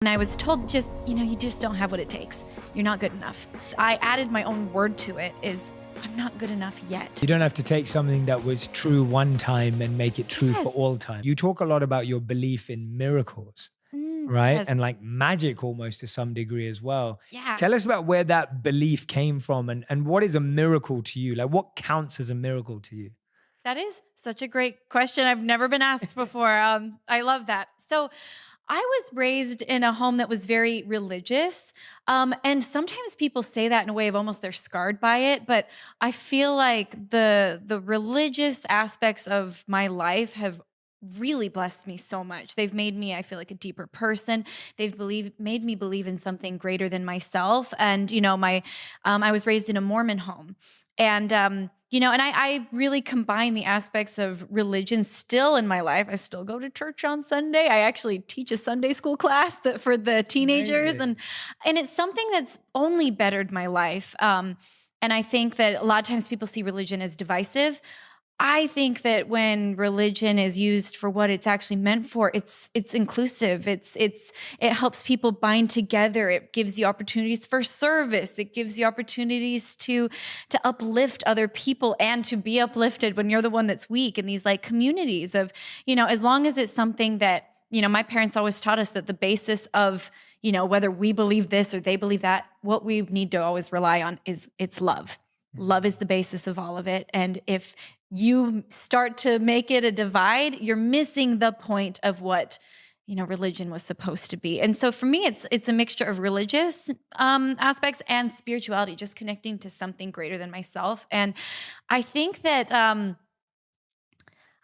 And I was told you just don't have what it takes. You're not good enough. I added my own word to it is, I'm not good enough yet. You don't have to take something that was true one time and make it true for all time. You talk a lot about your belief in miracles, right? Yes. And like magic almost to some degree as well. Yeah. Tell us about where that belief came from and what is a miracle to you? Like what counts as a miracle to you? That is such a great question. I've never been asked before. I love that. So I was raised in a home that was very religious. And sometimes people say that in a way of almost they're scarred by it. But I feel like the religious aspects of my life have really blessed me so much. They've made me, I feel like, a deeper person. They've made me believe in something greater than myself. And, I was raised in a Mormon home. And, and I really combine the aspects of religion still in my life. I still go to church on Sunday. I actually teach a Sunday school class for the teenagers. Amazing. And it's something that's only bettered my life. And I think that a lot of times people see religion as divisive. I think that when religion is used for what it's actually meant for, it's inclusive. It helps people bind together. It gives you opportunities for service. It gives you opportunities to uplift other people and to be uplifted when you're the one that's weak in these like communities of, as long as it's something that, my parents always taught us that the basis of, whether we believe this or they believe that, what we need to always rely on is it's love. Love is the basis of all of it. And if you start to make it a divide, you're missing the point of what, religion was supposed to be. And so for me, it's a mixture of religious aspects and spirituality, just connecting to something greater than myself. And I think that, I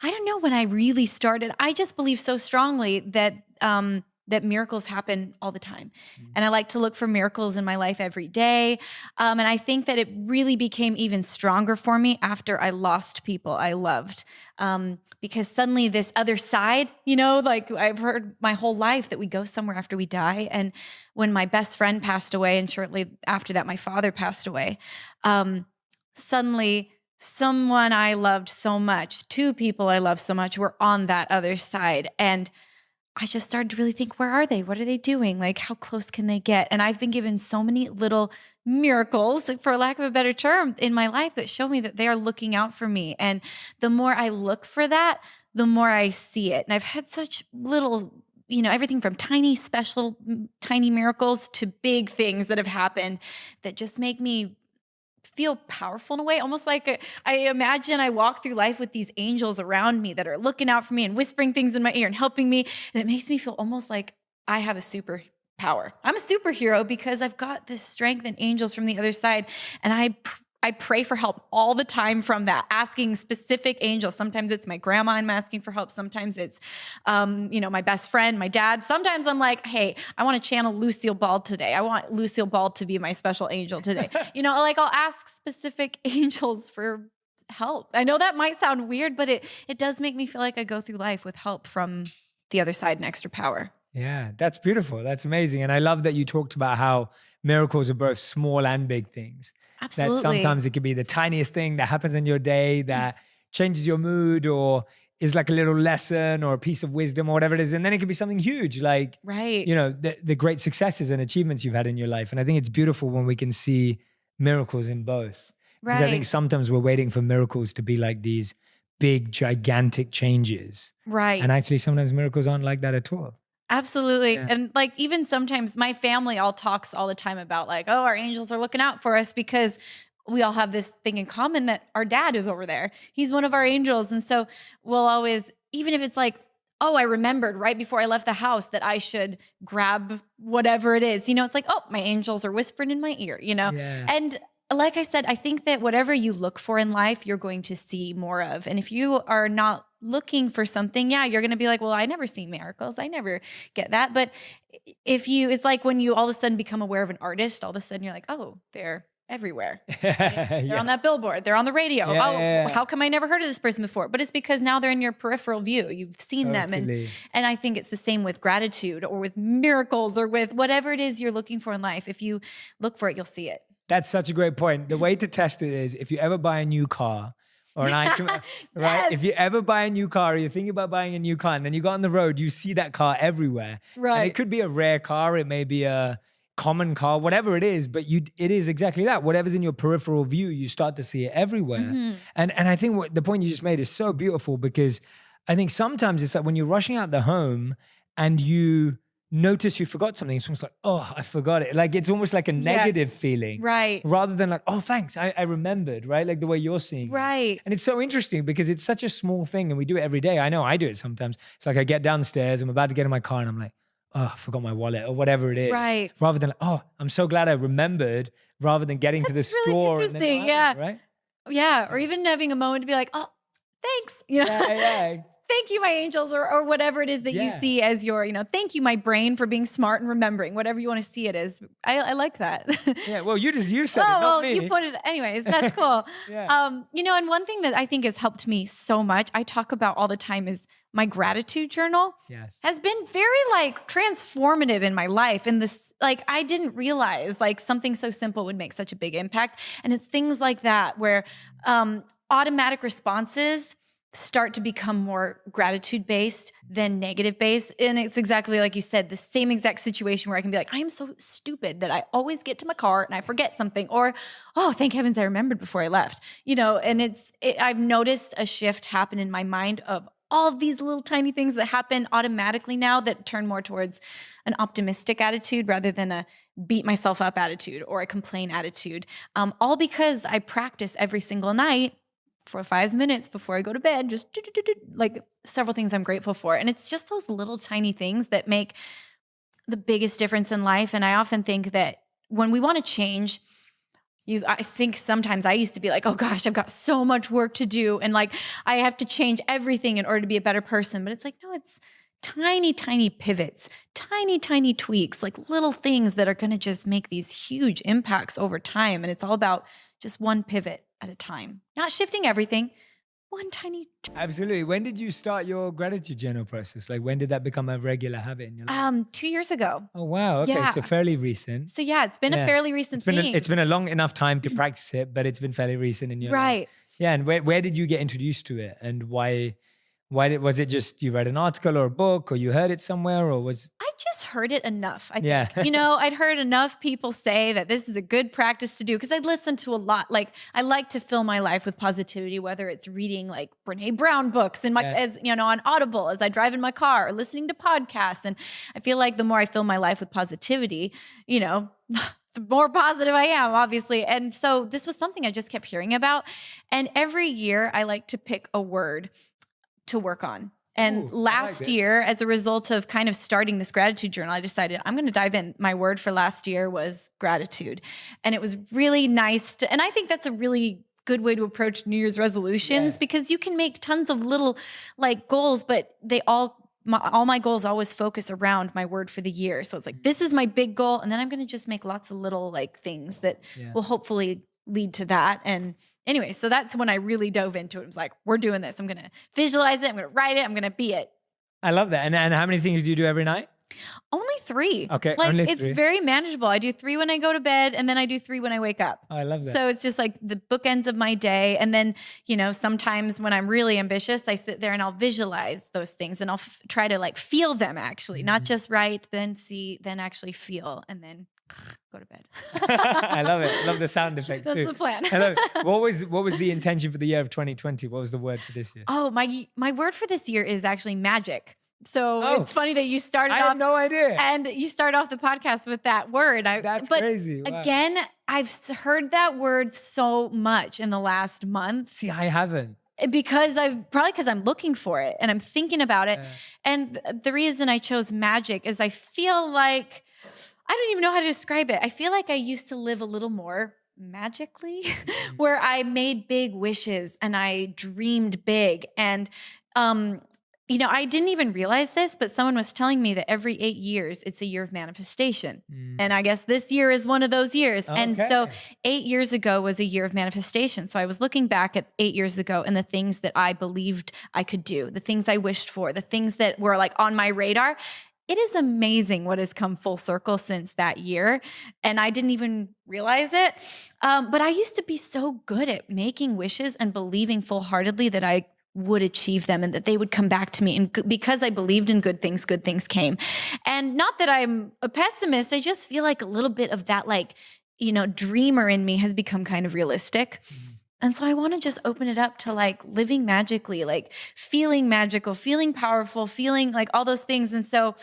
don't know when I really started, I just believe so strongly that, that miracles happen all the time. And I like to look for miracles in my life every day. And I think that it really became even stronger for me after I lost people I loved. Because suddenly this other side, like I've heard my whole life that we go somewhere after we die. And when my best friend passed away, and shortly after that, my father passed away, suddenly someone I loved so much, two people I loved so much were on that other side. And I just started to really think, where are they? What are they doing? Like, how close can they get? And I've been given so many little miracles, for lack of a better term, in my life that show me that they are looking out for me. And the more I look for that, the more I see it. And I've had such little, everything from tiny miracles to big things that have happened that just make me feel powerful in a way, almost like I imagine I walk through life with these angels around me that are looking out for me and whispering things in my ear and helping me. And it makes me feel almost like I have a superpower. I'm a superhero because I've got this strength and angels from the other side. And I pray for help all the time from that, asking specific angels. Sometimes it's my grandma I'm asking for help. Sometimes it's, my best friend, my dad. Sometimes I'm like, hey, I want to channel Lucille Ball today. I want Lucille Ball to be my special angel today. Like I'll ask specific angels for help. I know that might sound weird, but it does make me feel like I go through life with help from the other side and extra power. Yeah, that's beautiful. That's amazing. And I love that you talked about how miracles are both small and big things. Absolutely. That sometimes it could be the tiniest thing that happens in your day that changes your mood or is like a little lesson or a piece of wisdom or whatever it is. And then it could be something huge, like, right. The great successes and achievements you've had in your life. And I think it's beautiful when we can see miracles in both. Right. Because I think sometimes we're waiting for miracles to be like these big, gigantic changes. Right. And actually sometimes miracles aren't like that at all. Absolutely. Yeah. And like even sometimes my family all talks all the time about like, oh, our angels are looking out for us because we all have this thing in common that our dad is over there. He's one of our angels. And so we'll always, even if it's like, oh, I remembered right before I left the house that I should grab whatever it is, it's like, oh, my angels are whispering in my ear, Yeah. And like I said, I think that whatever you look for in life, you're going to see more of. And if you are not looking for something, you're going to be like, well, I never see miracles. I never get that. But it's like when you all of a sudden become aware of an artist, all of a sudden you're like, oh, they're everywhere. They're on that billboard. They're on the radio. How come I never heard of this person before? But it's because now they're in your peripheral view. You've seen them. And I think it's the same with gratitude or with miracles or with whatever it is you're looking for in life. If you look for it, you'll see it. That's such a great point. The way to test it is if you ever buy a new car or an right? Yes. If you ever buy a new car or you're thinking about buying a new car and then you go on the road, you see that car everywhere. And Right. it could be a rare car. It may be a common car, whatever it is, but it is exactly that. Whatever's in your peripheral view, you start to see it everywhere. Mm-hmm. And I think the point you just made is so beautiful, because I think sometimes it's like when you're rushing out the home and you notice you forgot something, it's almost like, oh, I forgot it. Like it's almost like a negative feeling. Right. Rather than like, oh, thanks, I remembered, right? Like the way you're seeing it. Right. And it's so interesting because it's such a small thing and we do it every day. I know I do it sometimes. It's like I get downstairs, I'm about to get in my car and I'm like, oh, I forgot my wallet or whatever it is. Right. Rather than, oh, I'm so glad I remembered, rather than getting to the That's really store. interesting, And then, right? Yeah. Or even having a moment to be like, oh, thanks. You know, Yeah. thank you, my angels, or whatever it is that you see as your, thank you, my brain, for being smart and remembering, whatever you want to see it as. I like that. Yeah. Well, you said it, Oh, not well, me. you put it anyways. That's cool. Yeah. And one thing that I think has helped me so much, I talk about all the time, is my gratitude journal. Yes. Has been very transformative in my life. And this, I didn't realize something so simple would make such a big impact. And it's things like that where automatic responses start to become more gratitude based than negative based. And it's exactly like you said, the same exact situation where I can be like, I am so stupid that I always get to my car and I forget something, or, oh, thank heavens I remembered before I left, and I've noticed a shift happen in my mind of all of these little tiny things that happen automatically now that turn more towards an optimistic attitude rather than a beat myself up attitude or a complain attitude. All because I practice every single night for 5 minutes before I go to bed, just several things I'm grateful for. And it's just those little tiny things that make the biggest difference in life. And I often think that when we want to change, I think sometimes I used to be like, oh gosh, I've got so much work to do. And I have to change everything in order to be a better person. But it's like, no, it's tiny, tiny pivots, tiny, tiny tweaks, little things that are going to just make these huge impacts over time. And it's all about just one pivot at a time, not shifting everything, one tiny. Absolutely. When did you start your gratitude journal process? When did that become a regular habit in your life? 2 years ago. Oh, wow. Okay. Yeah. So fairly recent. So yeah, it's been a fairly recent thing. It's been a long enough time to practice it, but it's been fairly recent in your life. Right. Yeah. And where did you get introduced to it? And was it just you read an article or a book or you heard it somewhere, or was... I just heard it enough, I think. Yeah. I'd heard enough people say that this is a good practice to do because I'd listened to a lot. I like to fill my life with positivity, whether it's reading Brene Brown books and on Audible as I drive in my car, or listening to podcasts. And I feel like the more I fill my life with positivity, the more positive I am, obviously. And so this was something I just kept hearing about. And every year I like to pick a word to work on. And last year, as a result of kind of starting this gratitude journal, I decided I'm going to dive in. My word for last year was gratitude. And it was really nice and I think that's a really good way to approach New Year's resolutions because you can make tons of little goals, but all my goals always focus around my word for the year. So it's this is my big goal. And then I'm going to just make lots of little things that will hopefully lead to that. And anyway, so that's when I really dove into it. It was we're doing this. I'm going to visualize it. I'm going to write it. I'm going to be it. I love that. And how many things do you do every night? Only 3. Okay, only 3. It's very manageable. I do 3 when I go to bed, and then I do 3 when I wake up. Oh, I love that. So it's just the bookends of my day. And then, sometimes when I'm really ambitious, I sit there and I'll visualize those things and I'll try to feel them actually, not just write, then see, then actually feel, and then go to bed. I love it. I love the sound effects too. That's the plan. I love it. What was the intention for the year of 2020? What was the word for this year? Oh, my word for this year is actually magic. So it's funny that you started off. I had no idea. And you start off the podcast with that word. That's crazy. Wow. Again, I've heard that word so much in the last month. See, I haven't. Because I'm looking for it and I'm thinking about it. And the reason I chose magic is I feel like, I don't even know how to describe it. I feel like I used to live a little more magically where I made big wishes and I dreamed big. And, I didn't even realize this, but someone was telling me that every 8 years, it's a year of manifestation. And I guess this year is one of those years. Okay. And so 8 years ago was a year of manifestation. So I was looking back at 8 years ago and the things that I believed I could do, the things I wished for, the things that were on my radar. it is amazing what has come full circle since that year. And I didn't even realize it. But I used to be so good at making wishes and believing full-heartedly that I would achieve them and that they would come back to me. And because I believed in good things came. And not that I'm a pessimist, I just feel like a little bit of that, like, dreamer in me has become kind of realistic. And so I want to just open it up to like living magically, like feeling magical, feeling powerful, feeling like all those things. And so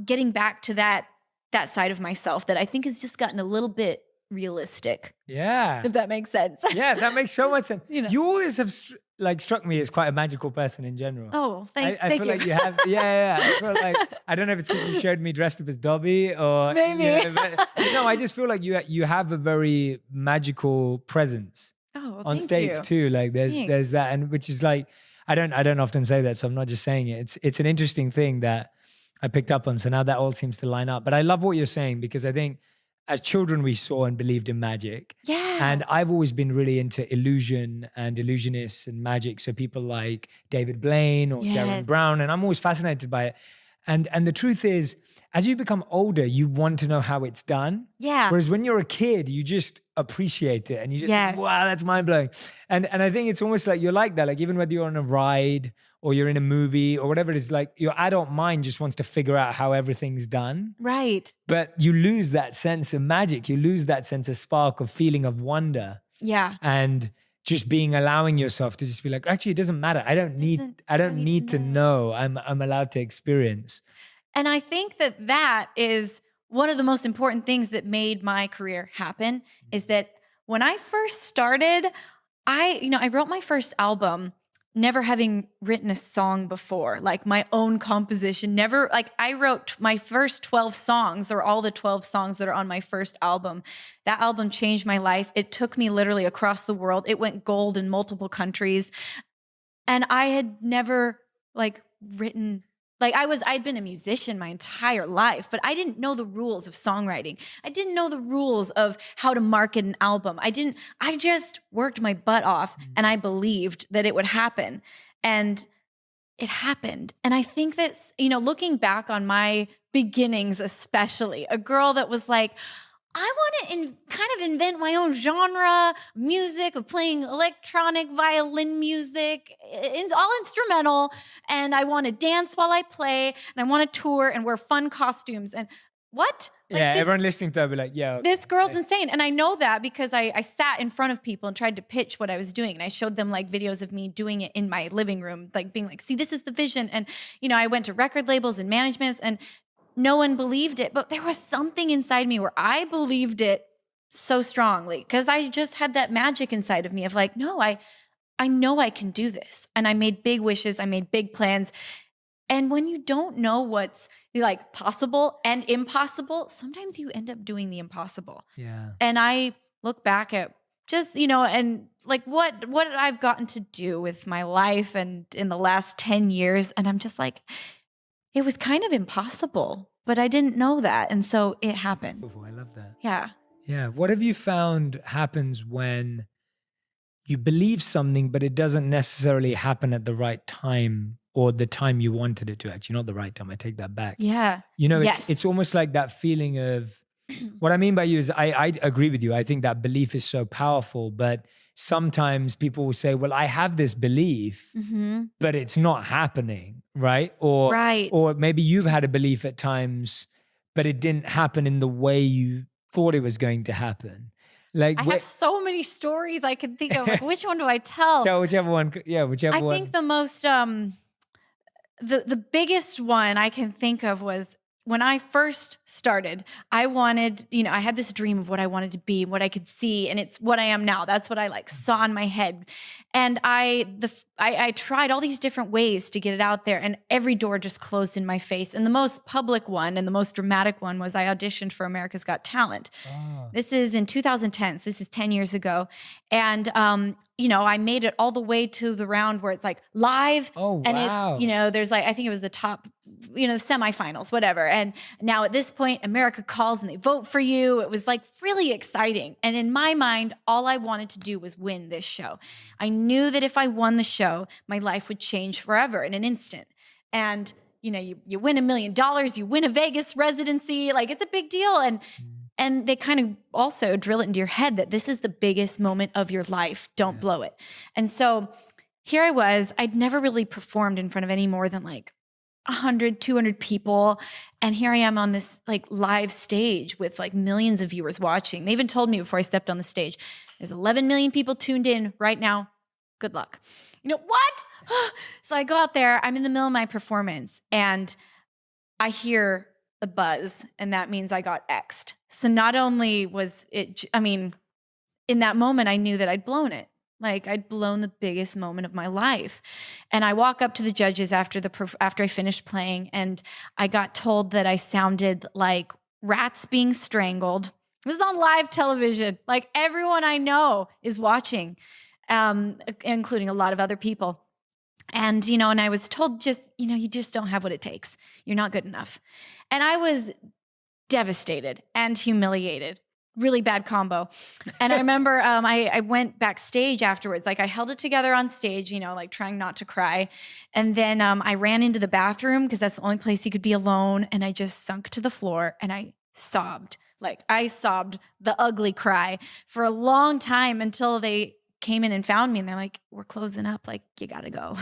getting back to that side of myself that I think has just gotten a little bit realistic. Yeah. If that makes sense. Yeah, that makes so much sense. You always have struck me as quite a magical person in general. Oh, thank I feel you. like you have, yeah. I feel like, I don't know if it's because you showed me dressed up as Dobby or Maybe. no, I just feel like you have a very magical presence. Oh, on thank stage you. too. Like there's Thanks. that, and which is like I don't often say that, so I'm not just saying it. It's an interesting thing that I picked up on. So now that all seems to line up. But I love what you're saying, because I think as children we saw and believed in magic. Yeah. And I've always been really into illusion and illusionists and magic. So people like David Blaine or Darren Brown, and I'm always fascinated by it. And the truth is, as you become older, you want to know how it's done. Yeah. Whereas when you're a kid, you just appreciate it and you just, wow, that's mind blowing. And I think it's almost like you're like that. Like even whether you're on a ride or you're in a movie or whatever it is, like your adult mind just wants to figure out how everything's done. Right. But you lose that sense of magic. You lose that sense of spark of feeling of wonder. Yeah. And just allowing yourself to just be like, actually, it doesn't matter. I don't need to know. I'm allowed to experience. And I think that is one of the most important things that made my career happen, is that when I first started, I wrote my first album never having written a song before, like my own composition, never, like I wrote my first 12 songs, or all the 12 songs that are on my first album. That album changed my life. It took me literally across the world. It went gold in multiple countries. And I had never written, I'd been a musician my entire life, but I didn't know the rules of songwriting. I didn't know the rules of how to market an album. I just worked my butt off and I believed that it would happen. And it happened. And I think that's, looking back on my beginnings, especially, a girl that was like, I want to kind of invent my own genre of music, of playing electronic violin music. It's all instrumental. And I want to dance while I play. And I want to tour and wear fun costumes. And what? Everyone listening to her be like, yeah. Okay. This girl's insane. And I know that because I sat in front of people and tried to pitch what I was doing. And I showed them videos of me doing it in my living room, being like, see, this is the vision. And, I went to record labels and managements, and no one believed it, but there was something inside me where I believed it so strongly, because I just had that magic inside of me of no, I know I can do this. And I made big wishes. I made big plans. And when you don't know what's possible and impossible, sometimes you end up doing the impossible. Yeah. And I look back at just, and what I've gotten to do with my life and in the last 10 years. And I'm just it was kind of impossible, but I didn't know that. And so it happened. I love that. Yeah. Yeah. What have you found happens when you believe something, but it doesn't necessarily happen at the right time, or the time you wanted it to? Actually, not the right time. I take that back. Yeah. It's almost like that feeling of, what I mean by you is I agree with you. I think that belief is so powerful, but sometimes people will say, well, I have this belief, but it's not happening, right? Or maybe you've had a belief at times, but it didn't happen in the way you thought it was going to happen. I have so many stories I can think of. Which one do I tell? Yeah, whichever one. Yeah, whichever one. I think the most, the biggest one I can think of was when I first started. I wanted, I had this dream of what I wanted to be and what I could see, and it's what I am now. That's what I saw in my head. And I tried all these different ways to get it out there, and every door just closed in my face. And the most public one and the most dramatic one was I auditioned for America's Got Talent. Oh. This is in 2010. So this is 10 years ago. And, I made it all the way to the round where it's live. Oh, wow. And it's, there's I think it was the top, the semifinals, whatever. And now at this point, America calls and they vote for you. It was really exciting. And in my mind, all I wanted to do was win this show. I knew that if I won the show, my life would change forever in an instant. And you win $1 million, you win a Vegas residency, like it's a big deal. And they kind of also drill it into your head that this is the biggest moment of your life. Don't blow it. And so here I was, I'd never really performed in front of any more than like 100, 200 people. And here I am on this like live stage with like millions of viewers watching. They even told me before I stepped on the stage, there's 11 million people tuned in right now. Good luck. What? So I go out there, I'm in the middle of my performance and I hear a buzz and that means I got X'd. So not only was it, in that moment, I knew that I'd blown it. Like I'd blown the biggest moment of my life. And I walk up to the judges after I finished playing and I got told that I sounded like rats being strangled. This is on live television. Like everyone I know is watching, including a lot of other people. And, and I was told you just don't have what it takes. You're not good enough. And I was devastated and humiliated. Really bad combo. And I remember I went backstage afterwards. Like I held it together on stage, like trying not to cry. And then I ran into the bathroom because that's the only place you could be alone. And I just sunk to the floor and I sobbed. Like I sobbed the ugly cry for a long time until they came in and found me. And they're like, we're closing up. Like you got to go.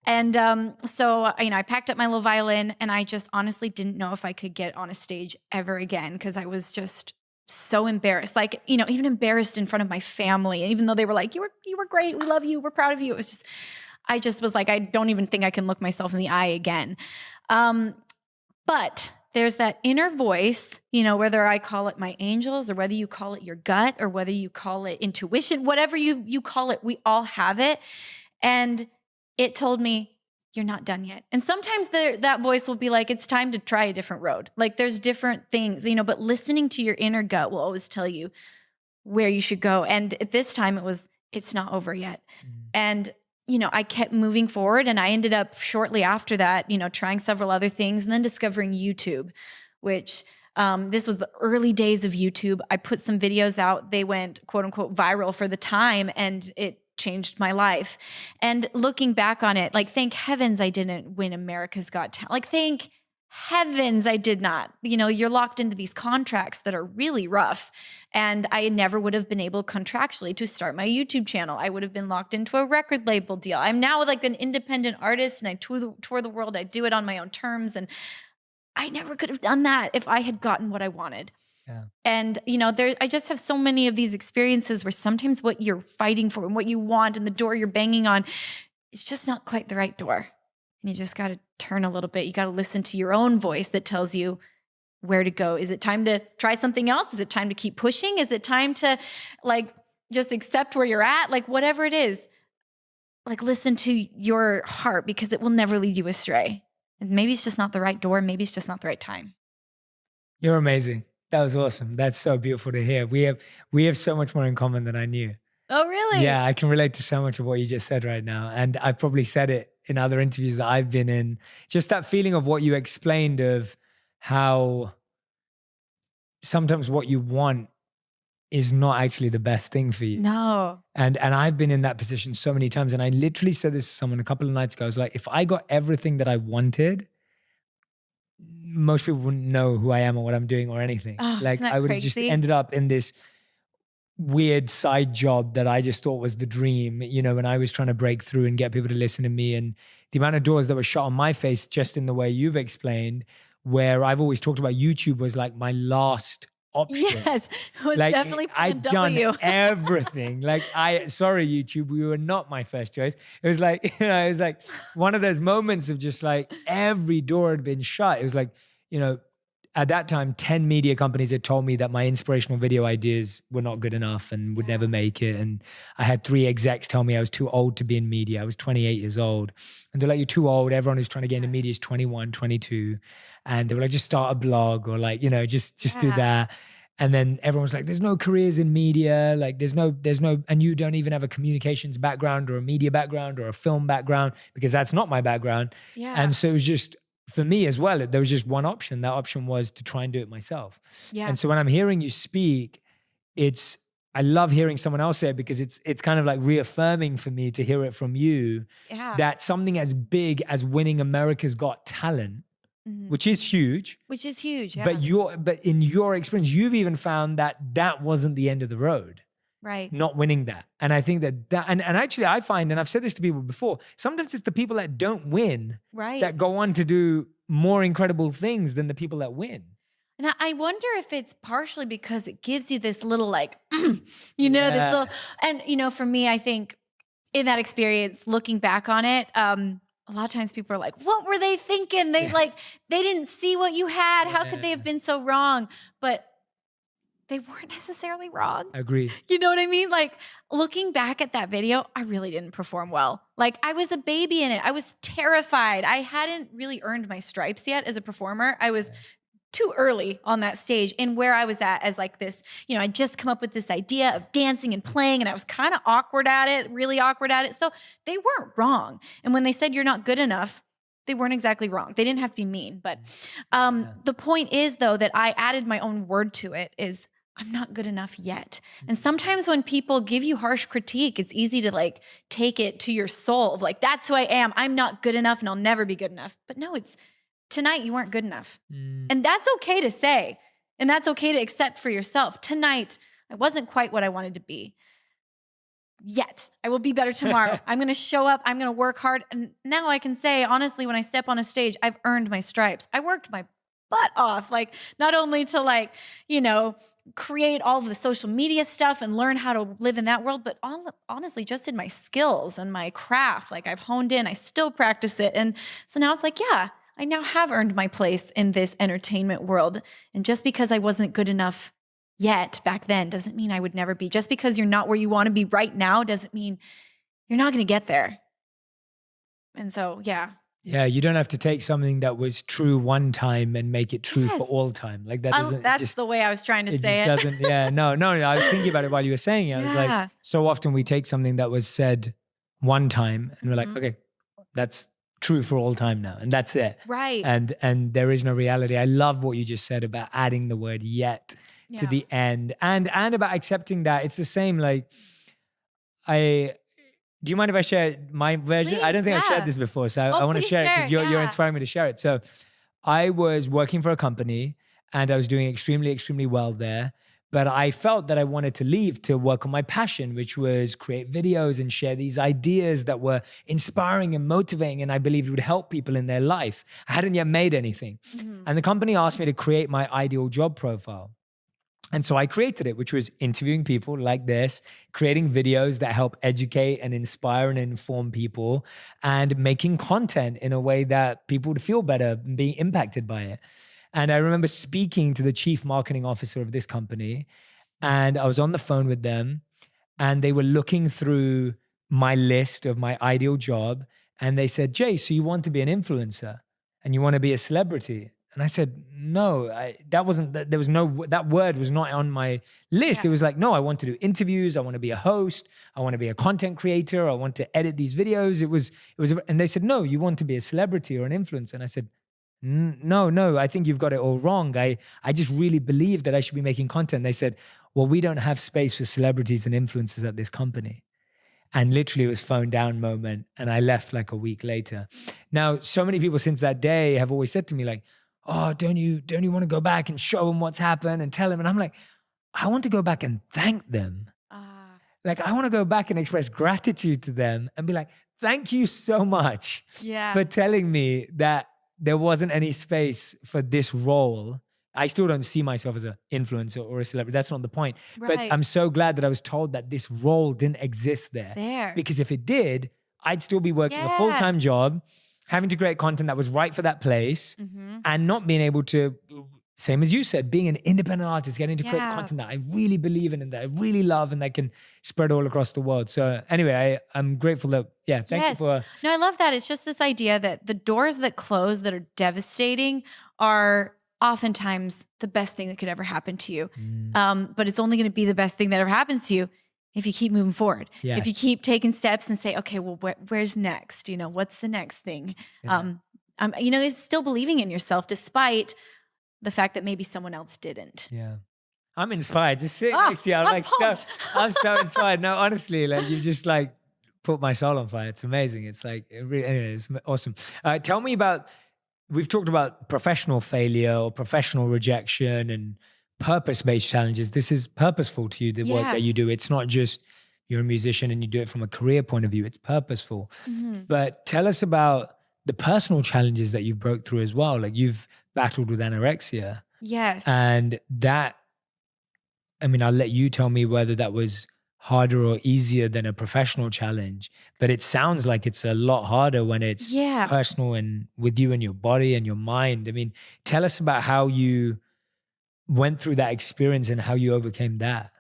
And so, I packed up my little violin and I just honestly didn't know if I could get on a stage ever again because I was just so embarrassed, like, even embarrassed in front of my family. And even though they were like, you were great. We love you. We're proud of you. It was just, I just was like, I don't even think I can look myself in the eye again. But there's that inner voice, whether I call it my angels or whether you call it your gut or whether you call it intuition, whatever you call it, we all have it. And it told me, you're not done yet. And sometimes that voice will be like, it's time to try a different road. Like there's different things, but listening to your inner gut will always tell you where you should go. And at this time it's not over yet. And, I kept moving forward and I ended up shortly after that, trying several other things and then discovering YouTube, which this was the early days of YouTube. I put some videos out. They went quote unquote viral for the time and it changed my life. And looking back on it, like, thank heavens I didn't win America's Got Talent. Like, thank heavens I did not. You're locked into these contracts that are really rough. And I never would have been able contractually to start my YouTube channel. I would have been locked into a record label deal. I'm now like an independent artist and I tour the world. I do it on my own terms. And I never could have done that if I had gotten what I wanted. Yeah. And, I just have so many of these experiences where sometimes what you're fighting for and what you want and the door you're banging on, it's just not quite the right door. And you just got to turn a little bit. You got to listen to your own voice that tells you where to go. Is it time to try something else? Is it time to keep pushing? Is it time to just accept where you're at? Like whatever it is, listen to your heart because it will never lead you astray. And maybe it's just not the right door. Maybe it's just not the right time. You're amazing. That was awesome. That's so beautiful to hear. We have so much more in common than I knew. Oh, really? Yeah, I can relate to so much of what you just said right now. And I've probably said it in other interviews that I've been in. Just that feeling of what you explained of how sometimes what you want is not actually the best thing for you. No. And I've been in that position so many times. And I literally said this to someone a couple of nights ago. I was like, if I got everything that I wanted, most people wouldn't know who I am or what I'm doing or anything. Oh, like I would have just ended up in this weird side job that I just thought was the dream, when I was trying to break through and get people to listen to me. And the amount of doors that were shut on my face just in the way you've explained, where I've always talked about YouTube was like my last option. Yes, it was definitely I'd done everything. Sorry, YouTube, you were not my first choice. It was like, it was like one of those moments of just like every door had been shut. It was like, at that time, 10 media companies had told me that my inspirational video ideas were not good enough and would never make it. And I had 3 execs tell me I was too old to be in media. I was 28 years old. And they're like, you're too old. Everyone who's trying to get into media is 21, 22. And they were like, just start a blog or just do that. And then everyone was like, there's no careers in media. Like there's no, and you don't even have a communications background or a media background or a film background because that's not my background. Yeah. And so it was just, for me as well, there was just one option. That option was to try and do it myself. Yeah. And so when I'm hearing you speak, it's I love hearing someone else say it because it's kind of like reaffirming for me to hear it from you Yeah. that something as big as winning America's Got Talent, Mhm. which is huge, Which is huge. Yeah. but in your experience, you've even found that that wasn't the end of the road, Right. not winning that. And I think that and actually I find, and I've said this to people before, sometimes it's the people that don't win Right. that go on to do more incredible things than the people that win. And I wonder if it's partially because it gives you this little like, this little, and for me, I think in that experience, looking back on it, a lot of times people are like, what were they thinking? They they didn't see what you had. How could they have been so wrong? But they weren't necessarily wrong. Agreed. You know what I mean? Like looking back at that video, I really didn't perform well. Like I was a baby in it. I was terrified. I hadn't really earned my stripes yet as a performer. I was too early on that stage and where I was at as like this, I'd just come up with this idea of dancing and playing and I was kind of awkward at it, really awkward at it. So they weren't wrong. And when they said you're not good enough, they weren't exactly wrong. They didn't have to be mean. But the point is though, that I added my own word to it is I'm not good enough yet. And sometimes when people give you harsh critique, it's easy to like take it to your soul of like, that's who I am. I'm not good enough and I'll never be good enough. But no, it's tonight you weren't good enough. And that's okay to say. And that's okay to accept for yourself. Tonight, I wasn't quite what I wanted to be. Yet. I will be better tomorrow. I'm going to show up. I'm going to work hard. And now I can say, honestly, when I step on a stage, I've earned my stripes. I worked my butt off. Like not only to create all of the social media stuff and learn how to live in that world, but honestly, just in my skills and my craft, like I've honed in, I still practice it. And so now it's like, yeah, I now have earned my place in this entertainment world. And just because I wasn't good enough yet back then doesn't mean I would never be. Just because you're not where you want to be right now doesn't mean you're not going to get there. And so, yeah. Yeah, you don't have to take something that was true one time and make it true for all time. Like that doesn't. That's the way I was trying to say it. Doesn't. Yeah, no. I was thinking about it while you were saying it. I was like, so often we take something that was said one time and we're like, okay, that's true for all time now, and that's it. Right. And there is no reality. I love what you just said about adding the word yet to the end, and about accepting that it's the same. Like, do you mind if I share my version? Please, I don't think I've shared this before, so I want to share it because you're inspiring me to share it. So I was working for a company and I was doing extremely, extremely well there. But I felt that I wanted to leave to work on my passion, which was create videos and share these ideas that were inspiring and motivating and I believed would help people in their life. I hadn't yet made anything. And the company asked me to create my ideal job profile. And so I created it, which was interviewing people like this, creating videos that help educate and inspire and inform people, and making content in a way that people would feel better and being impacted by it. And I remember speaking to the chief marketing officer of this company, and I was on the phone with them, and they were looking through my list of my ideal job, and they said, Jay, so you want to be an influencer and you want to be a celebrity? And I said, no, that word was not on my list. It was like, no, I want to do interviews. I want to be a host. I want to be a content creator. I want to edit these videos. It was, and they said, no, you want to be a celebrity or an influencer. And I said, no, I think you've got it all wrong. I just really believe that I should be making content. They said, well, we don't have space for celebrities and influencers at this company. And literally it was phone down moment. And I left like a week later. Now, so many people since that day have always said to me like, oh, don't you want to go back and show them what's happened and tell them? And I'm like, I want to go back and thank them. Like, I want to go back and express gratitude to them and be like, thank you so much for telling me that there wasn't any space for this role. I still don't see myself as an influencer or a celebrity. That's not the point. Right. But I'm so glad that I was told that this role didn't exist there. Because if it did, I'd still be working a full-time job, having to create content that was right for that place, and not being able to, same as you said, being an independent artist, getting to create content that I really believe in and that I really love and that can spread all across the world. So anyway, I'm grateful that, thank you for... No, I love that. It's just this idea that the doors that close that are devastating are oftentimes the best thing that could ever happen to you. But it's only going to be the best thing that ever happens to you if you keep moving forward. If you keep taking steps and say, okay, well, where's next? What's the next thing? Still believing in yourself despite the fact that maybe someone else didn't. Yeah. I'm inspired. Just sitting Oh, next to you, I'm I'm like, pumped. I'm so inspired. No, honestly, like you just like put my soul on fire. It's amazing. It's like, anyway, it's awesome. Tell me about, we've talked about professional failure or professional rejection and purpose-based challenges. This is purposeful to you, the work Yeah. that you do. It's not just you're a musician and you do it from a career point of view. It's purposeful. Mhm. But tell us about the personal challenges that you've broke through as well. Like you've battled with anorexia, Yes. and that, I mean, I'll let you tell me whether that was harder or easier than a professional challenge, but it sounds like it's a lot harder when it's Yeah. personal and with you and your body and your mind. I mean, tell us about how you went through that experience and how you overcame that.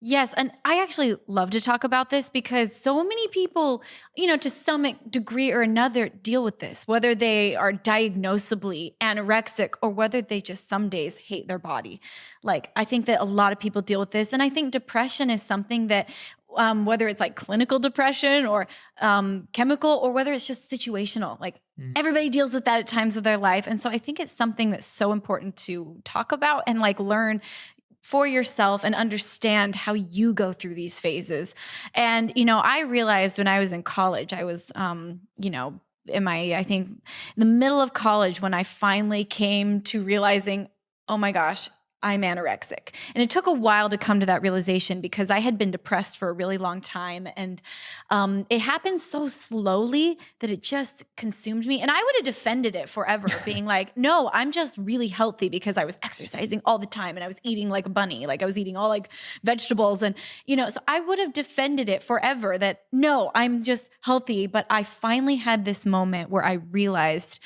Yes. And I actually love to talk about this because so many people, to some degree or another, deal with this, whether they are diagnosably anorexic or whether they just some days hate their body. Like, I think that a lot of people deal with this. And I think depression is something that, whether it's like clinical depression or chemical, or whether it's just situational, like everybody deals with that at times of their life. And so I think it's something that's so important to talk about and like learn for yourself and understand how you go through these phases. And, I realized when I was in college, I was, I think in the middle of college when I finally came to realizing, oh my gosh, I'm anorexic. And it took a while to come to that realization because I had been depressed for a really long time. And it happened so slowly that it just consumed me. And I would have defended it forever, being like, no, I'm just really healthy because I was exercising all the time and I was eating like a bunny. Like I was eating all like vegetables. And, so I would have defended it forever that no, I'm just healthy. But I finally had this moment where I realized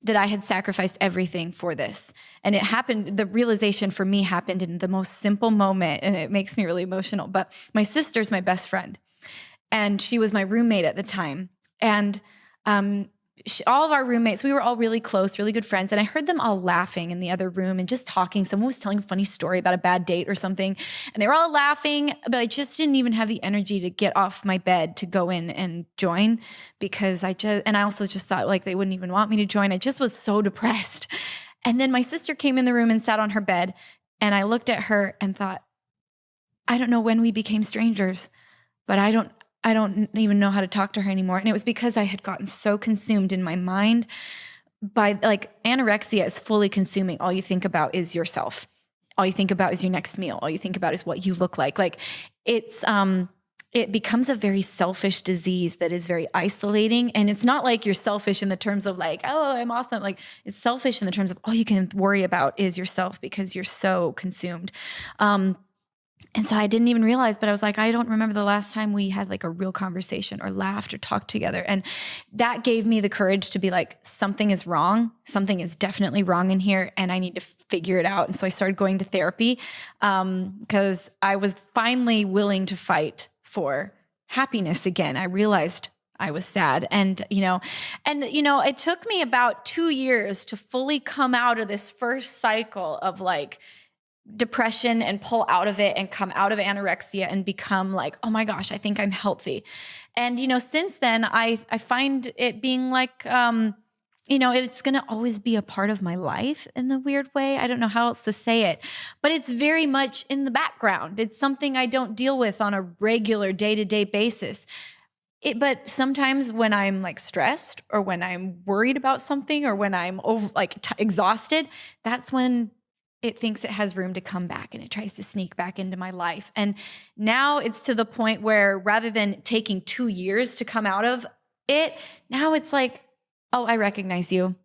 that I had sacrificed everything for this. And it happened, the realization for me happened in the most simple moment, and it makes me really emotional. But my sister's my best friend, and she was my roommate at the time. And all of our roommates, we were all really close, really good friends. And I heard them all laughing in the other room and just talking. Someone was telling a funny story about a bad date or something. And they were all laughing, but I just didn't even have the energy to get off my bed to go in and join because I also just thought like they wouldn't even want me to join. I just was so depressed. And then my sister came in the room and sat on her bed. And I looked at her and thought, I don't know when we became strangers, but I don't even know how to talk to her anymore. And it was because I had gotten so consumed in my mind by like anorexia is fully consuming. All you think about is yourself. All you think about is your next meal. All you think about is what you look like. Like it's, it becomes a very selfish disease that is very isolating. And it's not like you're selfish in the terms of like, oh, I'm awesome. Like it's selfish in the terms of all you can worry about is yourself because you're so consumed. And so I didn't even realize, but I was like, I don't remember the last time we had like a real conversation or laughed or talked together. And that gave me the courage to be like, something is wrong. Something is definitely wrong in here and I need to figure it out. And so I started going to therapy because I was finally willing to fight for happiness again. I realized I was sad. And it took me about 2 years to fully come out of this first cycle of like, depression and pull out of it and come out of anorexia and become like, oh my gosh, I think I'm healthy. And, since then I find it being like, it's going to always be a part of my life in the weird way. I don't know how else to say it, but it's very much in the background. It's something I don't deal with on a regular day-to-day basis. But sometimes when I'm like stressed or when I'm worried about something or when I'm exhausted, that's when it thinks it has room to come back and it tries to sneak back into my life. And now it's to the point where rather than taking 2 years to come out of it, now it's like, oh, I recognize you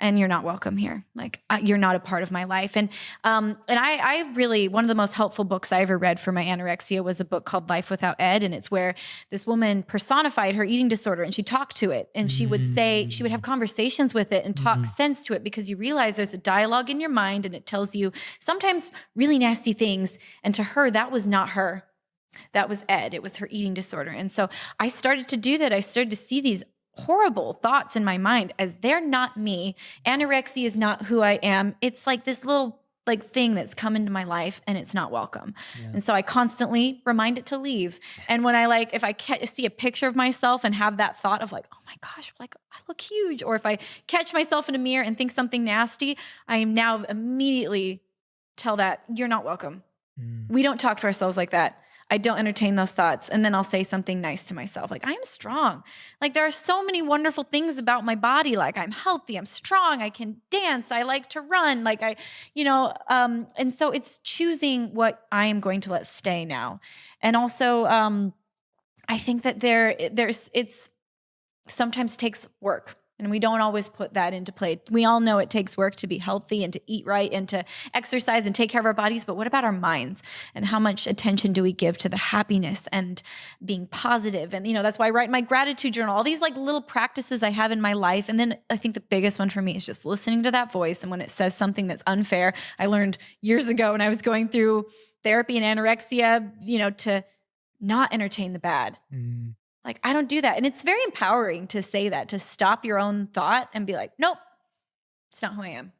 and you're not welcome here. Like you're not a part of my life. And I really, one of the most helpful books I ever read for my anorexia was a book called Life Without Ed. And it's where this woman personified her eating disorder and she talked to it. And she would say, she would have conversations with it and talk sense to it because you realize there's a dialogue in your mind and it tells you sometimes really nasty things. And to her, that was not her. That was Ed. It was her eating disorder. And so I started to do that. I started to see these horrible thoughts in my mind as they're not me. Anorexia is not who I am. It's like this little like thing that's come into my life and it's not welcome. Yeah. And so I constantly remind it to leave. And when if I see a picture of myself and have that thought of like, oh my gosh, like I look huge. Or if I catch myself in a mirror and think something nasty, I am now immediately tell that you're not welcome. We don't talk to ourselves like that. I don't entertain those thoughts. And then I'll say something nice to myself. Like, I am strong. Like, there are so many wonderful things about my body. Like, I'm healthy, I'm strong, I can dance, I like to run. Like, and so it's choosing what I am going to let stay now. And also, I think that it's sometimes takes work. And we don't always put that into play. We all know it takes work to be healthy and to eat right and to exercise and take care of our bodies. But what about our minds? And how much attention do we give to the happiness and being positive? And, that's why I write my gratitude journal, all these like little practices I have in my life. And then I think the biggest one for me is just listening to that voice. And when it says something that's unfair, I learned years ago when I was going through therapy and anorexia, to not entertain the bad. Like, I don't do that. And it's very empowering to say that, to stop your own thought and be like, nope, it's not who I am.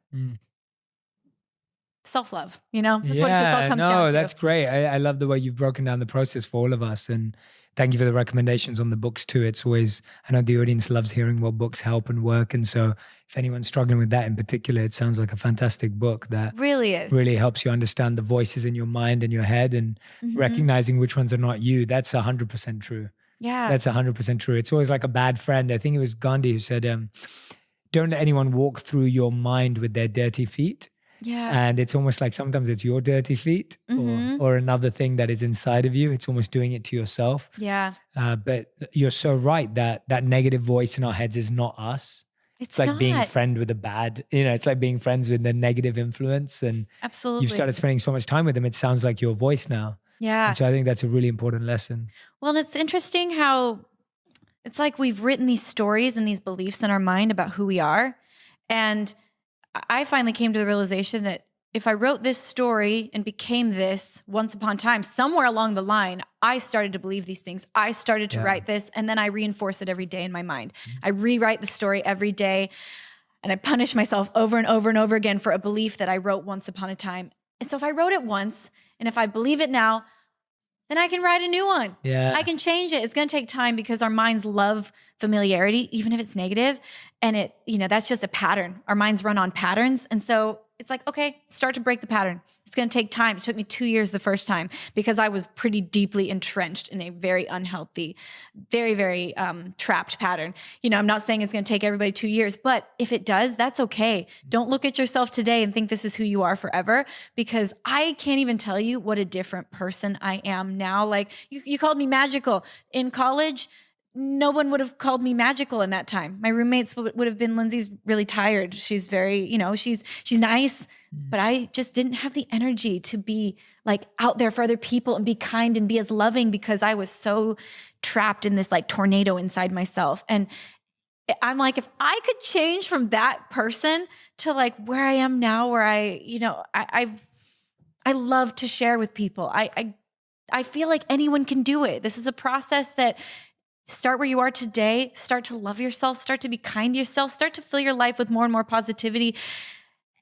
Self-love, that's what it just all comes down to. That's great. I love the way you've broken down the process for all of us. And thank you for the recommendations on the books too. It's always, I know the audience loves hearing what books help and work. And so if anyone's struggling with that in particular, it sounds like a fantastic book that really helps you understand the voices in your mind and your head and recognizing which ones are not you. That's 100% true. Yeah. That's 100% true. It's always like a bad friend. I think it was Gandhi who said, don't let anyone walk through your mind with their dirty feet. Yeah. And it's almost like sometimes it's your dirty feet or another thing that is inside of you. It's almost doing it to yourself. Yeah. But you're so right that negative voice in our heads is not us. It's like being a friend with a bad, it's like being friends with the negative influence. And absolutely, you've started spending so much time with them. It sounds like your voice now. Yeah. And so I think that's a really important lesson. Well, and it's interesting how it's like we've written these stories and these beliefs in our mind about who we are. And I finally came to the realization that if I wrote this story and became this once upon a time, somewhere along the line, I started to believe these things. I started to write this, and then I reinforce it every day in my mind. I rewrite the story every day, and I punish myself over and over and over again for a belief that I wrote once upon a time. And so if I wrote it once, and if I believe it now, then I can write a new one. Yeah. I can change it. It's going to take time because our minds love familiarity, even if it's negative. And that's just a pattern. Our minds run on patterns. And so it's like, okay, start to break the pattern. It's going to take time. It took me 2 years the first time because I was pretty deeply entrenched in a very unhealthy, very, very trapped pattern. I'm not saying it's going to take everybody 2 years, but if it does, that's okay. Don't look at yourself today and think this is who you are forever, because I can't even tell you what a different person I am now. Like you called me magical in college. No one would have called me magical in that time. My roommates would have been, Lindsey's really tired. She's very, she's nice, but I just didn't have the energy to be like out there for other people and be kind and be as loving because I was so trapped in this like tornado inside myself. And I'm like, if I could change from that person to like where I am now, where I love to share with people. I feel like anyone can do it. This is a process that start where you are today, start to love yourself, start to be kind to yourself, start to fill your life with more and more positivity.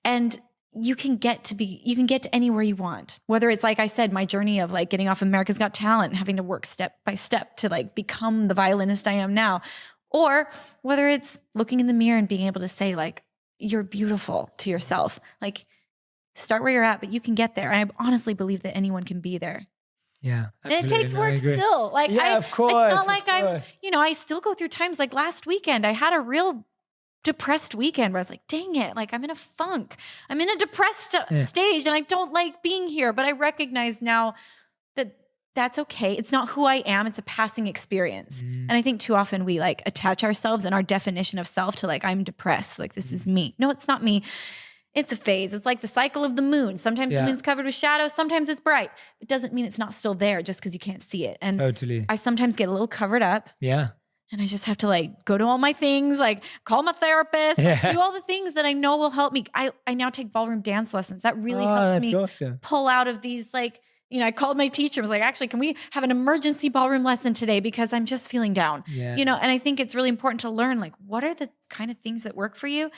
And you can get to anywhere you want. Whether it's, like I said, my journey of like getting off America's Got Talent and having to work step by step to like become the violinist I am now, or whether it's looking in the mirror and being able to say like, you're beautiful to yourself. Like start where you're at, but you can get there. And I honestly believe that anyone can be there. Yeah. And it takes work still. Like of course. It's not like I still go through times like last weekend. I had a real depressed weekend where I was like, dang it. Like I'm in a funk. I'm in a depressed stage and I don't like being here. But I recognize now that that's okay. It's not who I am. It's a passing experience. And I think too often we like attach ourselves and our definition of self to like, I'm depressed. Like this is me. No, it's not me. It's a phase. It's like the cycle of the moon. Sometimes the moon's covered with shadows. Sometimes it's bright. It doesn't mean it's not still there just because you can't see it. And totally. I sometimes get a little covered up. Yeah. And I just have to like go to all my things, like call my therapist, do all the things that I know will help me. I now take ballroom dance lessons. That really helps me pull out of these like, I called my teacher. I was like, actually, can we have an emergency ballroom lesson today? Because I'm just feeling down, and I think it's really important to learn like, what are the kind of things that work for you?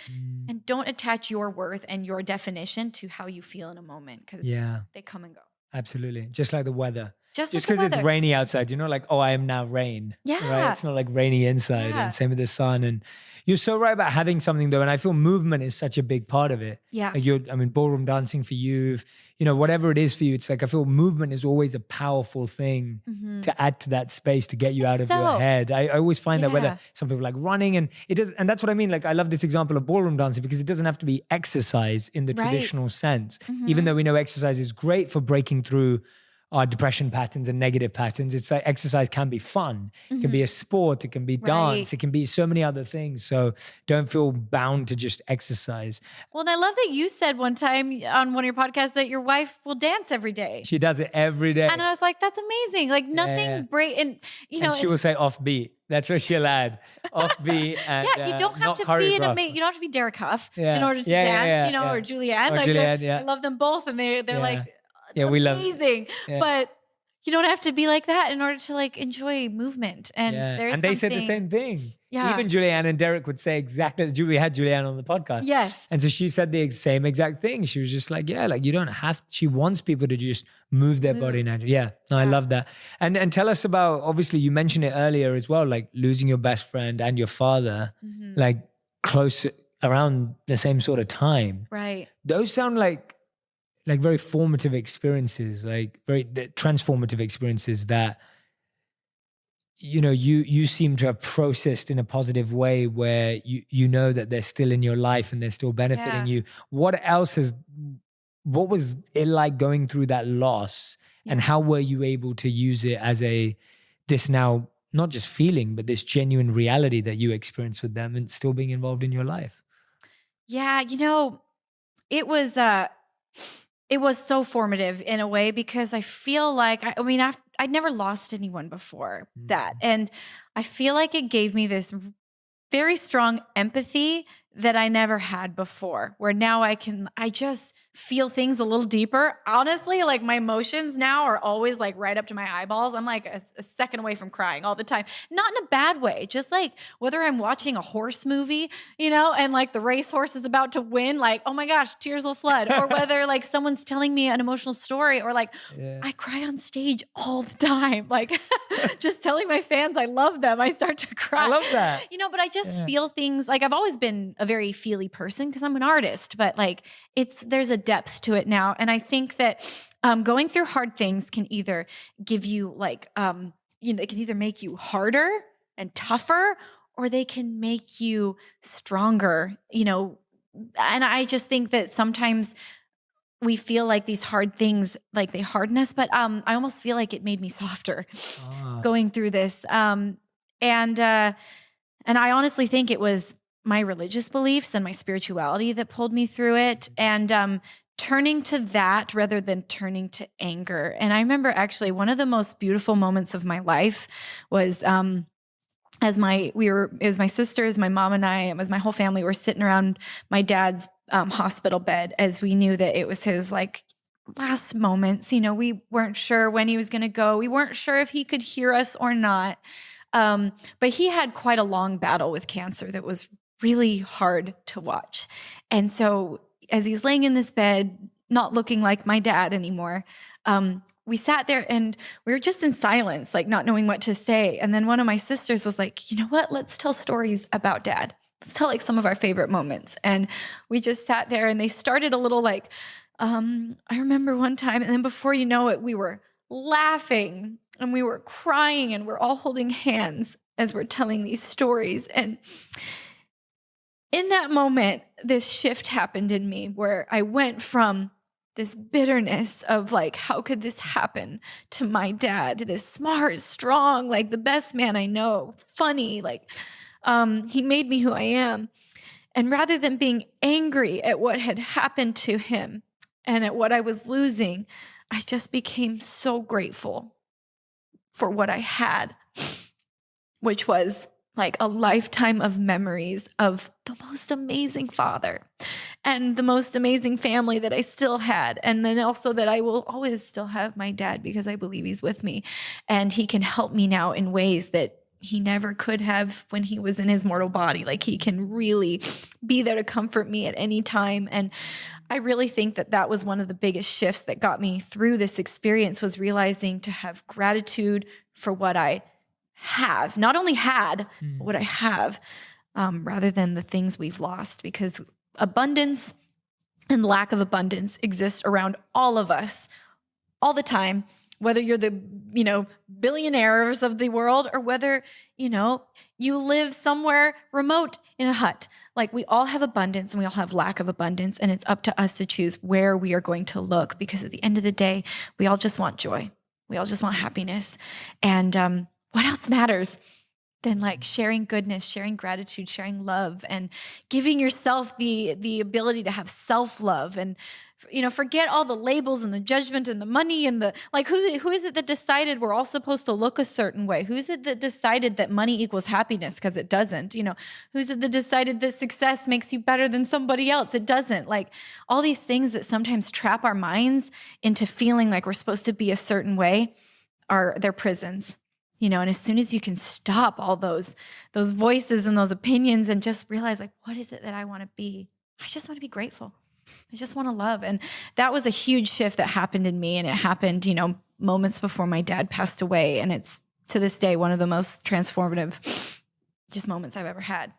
And don't attach your worth and your definition to how you feel in a moment because they come and go. Absolutely. Just like the weather. Just Just like the because it's weather. rainy outside, like, oh, I am now rain. Yeah. Right? It's not like rainy inside. Yeah. And same with the sun. And you're so right about having something though. And I feel movement is such a big part of it. Yeah. Like ballroom dancing for you, whatever it is for you, it's like, I feel movement is always a powerful thing to add to that space, to get you out of your head. I always find that whether some people like running and it does, and that's what I mean. Like, I love this example of ballroom dancing because it doesn't have to be exercise in the traditional sense, even though we know exercise is great for breaking through our depression patterns and negative patterns. It's like exercise can be fun. It can be a sport. It can be dance. It can be so many other things. So don't feel bound to just exercise. Well, and I love that you said one time on one of your podcasts that your wife will dance every day. She does it every day. And I was like, that's amazing. Like nothing break. And and she will say offbeat. That's what she'll add. Offbeat. And, you don't have to be you don't have to be Derek Huff in order to dance, or Julianne. Or Julianne, I love them both. And they're like, we love amazing. But you don't have to be like that in order to like enjoy movement. And and they said the same thing. Yeah. Even Julianne and Derek would say exactly. We had Julianne on the podcast. Yes. And so she said the same exact thing. She was just like, like you don't have. She wants people to just move their body naturally. Yeah. No, I love that. And tell us about. Obviously, you mentioned it earlier as well. Like losing your best friend and your father, like close around the same sort of time. Right. Those sound like very formative experiences, like very transformative experiences that, you seem to have processed in a positive way where you know that they're still in your life and they're still benefiting you. What was it like going through that loss and how were you able to use it as this now, not just feeling, but this genuine reality that you experience with them and still being involved in your life? Yeah. It was so formative in a way because I feel like, I'd never lost anyone before that. And I feel like it gave me this very strong empathy that I never had before, where now I just feel things a little deeper. Honestly, like my emotions now are always like right up to my eyeballs. I'm like a second away from crying all the time. Not in a bad way, just like whether I'm watching a horse movie, and like the racehorse is about to win, like, oh my gosh, tears will flood. Or whether like someone's telling me an emotional story or like I cry on stage all the time. Like just telling my fans I love them, I start to cry. I love that. But I just feel things like I've always been a very feely person because I'm an artist, but like there's a depth to it now. And I think that going through hard things can either give you like, it can either make you harder and tougher, or they can make you stronger, and I just think that sometimes we feel like these hard things, like they harden us, but I almost feel like it made me softer going through this. And I honestly think it was my religious beliefs and my spirituality that pulled me through it, and turning to that rather than turning to anger. And I remember actually one of the most beautiful moments of my life was it was my sisters, my mom and I, it was my whole family were sitting around my dad's hospital bed as we knew that it was his like last moments. We weren't sure when he was going to go. We weren't sure if he could hear us or not. But he had quite a long battle with cancer that was really hard to watch. And so as he's laying in this bed, not looking like my dad anymore, we sat there and we were just in silence, like not knowing what to say. And then one of my sisters was like, you know what? Let's tell stories about dad. Let's tell like some of our favorite moments. And we just sat there and they started a little like, I remember one time, and then before you know it, we were laughing and we were crying and we're all holding hands as we're telling these stories. And in that moment, this shift happened in me where I went from this bitterness of like, how could this happen to my dad, this smart, strong, like the best man I know, funny, like he made me who I am. And rather than being angry at what had happened to him and at what I was losing, I just became so grateful for what I had, which was like a lifetime of memories of the most amazing father and the most amazing family that I still had. And then also that I will always still have my dad because I believe he's with me and he can help me now in ways that he never could have when he was in his mortal body. Like he can really be there to comfort me at any time. And I really think that that was one of the biggest shifts that got me through this experience, was realizing to have gratitude for what I have, not only had, but what I have, rather than the things we've lost, because abundance and lack of abundance exists around all of us all the time, whether you're the, billionaires of the world or whether, you live somewhere remote in a hut. Like we all have abundance and we all have lack of abundance, and it's up to us to choose where we are going to look, because at the end of the day, we all just want joy. We all just want happiness. And what else matters than like sharing goodness, sharing gratitude, sharing love, and giving yourself the ability to have self-love, and forget all the labels and the judgment and the money and the like. Who is it that decided we're all supposed to look a certain way? Who's it that decided that money equals happiness? Because it doesn't. Who's it that decided that success makes you better than somebody else? It doesn't. Like all these things that sometimes trap our minds into feeling like we're supposed to be a certain way they're prisons. And as soon as you can stop all those voices and those opinions and just realize, like, what is it that I want to be? I just want to be grateful. I just want to love. And that was a huge shift that happened in me. And it happened, moments before my dad passed away. And it's to this day one of the most transformative just moments I've ever had.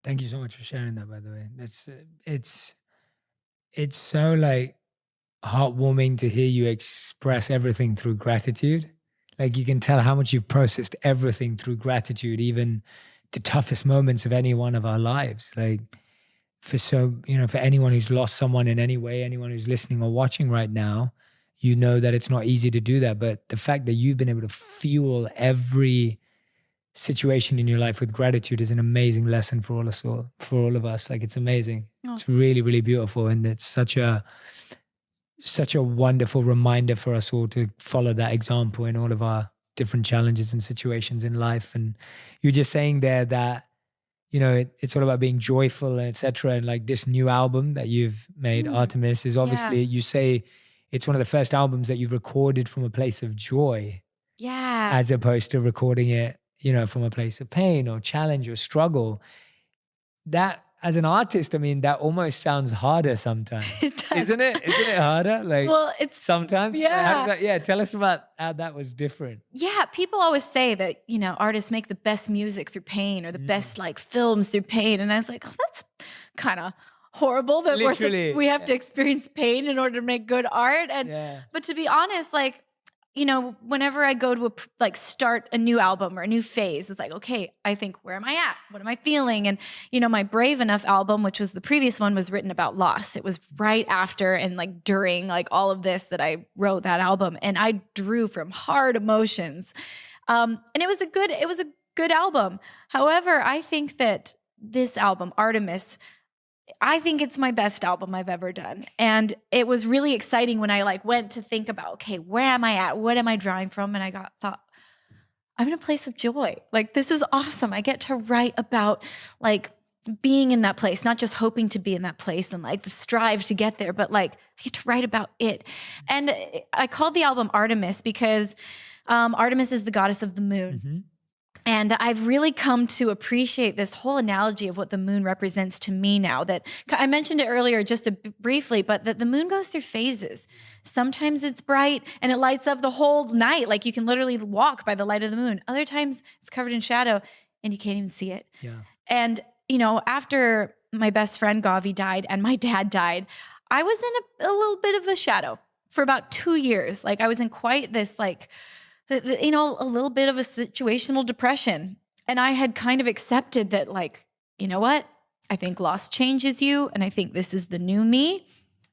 Thank you so much for sharing that, by the way. It's so like heartwarming to hear you express everything through gratitude. Like you can tell how much you've processed everything through gratitude, even the toughest moments of any one of our lives. Like for anyone who's lost someone in any way, anyone who's listening or watching right now, that it's not easy to do that. But the fact that you've been able to fuel every situation in your life with gratitude is an amazing lesson for all of us. Like it's amazing. Oh. It's really, really beautiful. And it's such a wonderful reminder for us all to follow that example in all of our different challenges and situations in life. And you're just saying there that, it's all about being joyful and et cetera. And like this new album that you've made, Artemis, is obviously, you say it's one of the first albums that you've recorded from a place of joy. Yeah. As opposed to recording it, from a place of pain or challenge or struggle. That, as an artist, that almost sounds harder sometimes. It does. Isn't it harder? Like, well, it's sometimes. Yeah. Tell us about how that was different. Yeah. People always say that, artists make the best music through pain, or the best like films through pain. And I was like, oh, that's kind of horrible that we have to experience pain in order to make good art. But to be honest, like, whenever I go to start a new album or a new phase, it's like, okay, I think, where am I at? What am I feeling? And, my Brave Enough album, which was the previous one, was written about loss. It was right after and like during like all of this that I wrote that album. And I drew from hard emotions. And it was a good album. However, I think that this album, Artemis, I think it's my best album I've ever done. And it was really exciting when I went to think about, okay, where am I at? What am I drawing from? And I thought, I'm in a place of joy. Like, this is awesome. I get to write about being in that place, not just hoping to be in that place and the strive to get there, but I get to write about it. And I called the album Artemis because Artemis is the goddess of the moon. Mm-hmm. And I've really come to appreciate this whole analogy of what the moon represents to me now. That I mentioned it earlier just briefly, but that the moon goes through phases. Sometimes it's bright and it lights up the whole night. Like you can literally walk by the light of the moon. Other times it's covered in shadow and you can't even see it. Yeah. And, after my best friend Gavi died and my dad died, I was in a little bit of a shadow for about 2 years. I was in quite this a little bit of a situational depression. And I had kind of accepted that you know what? I think loss changes you. And I think this is the new me.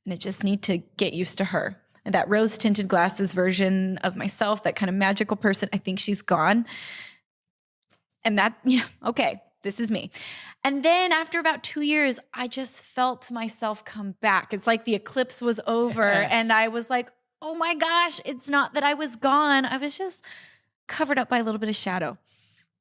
And I just need to get used to her. And that rose tinted glasses version of myself, that kind of magical person, I think she's gone. And that, okay, this is me. And then after about 2 years, I just felt myself come back. It's like the eclipse was over and I was like, oh my gosh, it's not that I was gone. I was just covered up by a little bit of shadow.